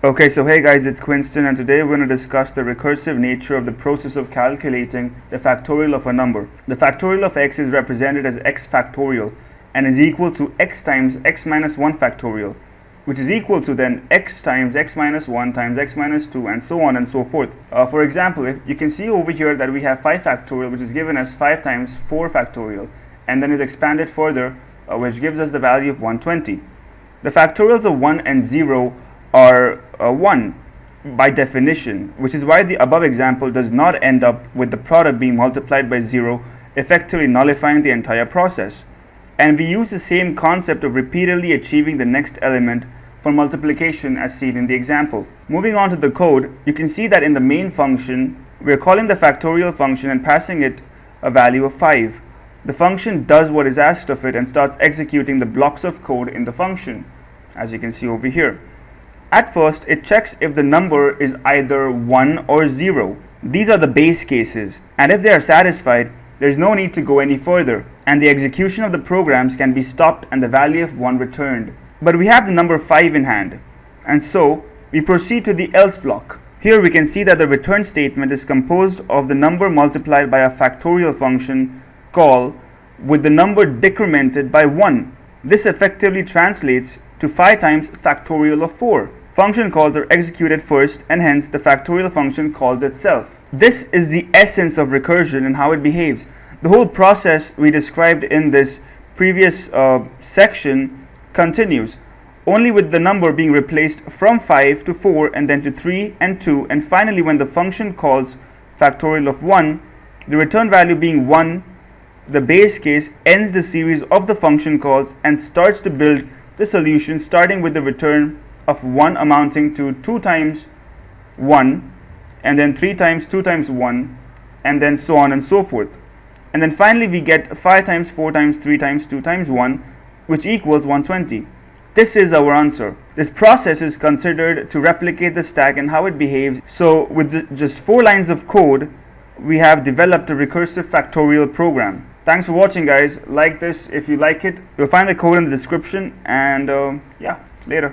Okay, so hey guys, it's Quinston, and today we're going to discuss the recursive nature of the process of calculating the factorial of a number. The factorial of x is represented as x factorial and is equal to x times x minus 1 factorial, which is equal to then x times x minus 1 times x minus 2, and so on and so forth. For example, if you can see over here that we have 5 factorial, which is given as 5 times 4 factorial, and then is expanded further, which gives us the value of 120. The factorials of 1 and 0 are 1 by definition, which is why the above example does not end up with the product being multiplied by 0, effectively nullifying the entire process. And we use the same concept of repeatedly achieving the next element for multiplication as seen in the example. Moving on to the code, you can see that in the main function, we are calling the factorial function and passing it a value of 5. The function does what is asked of it and starts executing the blocks of code in the function, as you can see over here. At first, it checks if the number is either 1 or 0. These are the base cases, and if they are satisfied, there is no need to go any further, and the execution of the programs can be stopped and the value of 1 returned. But we have the number 5 in hand, and so we proceed to the else block. Here we can see that the return statement is composed of the number multiplied by a factorial function call with the number decremented by 1. This effectively translates to 5 times factorial of 4. Function calls are executed first, and hence the factorial function calls itself. This is the essence of recursion and how it behaves. The whole process we described in this previous section continues, only with the number being replaced from 5 to 4 and then to 3 and 2, and finally when the function calls factorial of 1, the return value being 1, the base case ends the series of the function calls and starts to build the solution, starting with the return of 1 amounting to 2 times 1, and then 3 times 2 times 1, and then so on and so forth. And then finally we get 5 times 4 times 3 times 2 times 1, which equals 120. This is our answer. This process is considered to replicate the stack and how it behaves. So with just 4 lines of code, we have developed a recursive factorial program. Thanks for watching, guys. Like this if you like it. You'll find the code in the description, and yeah, later.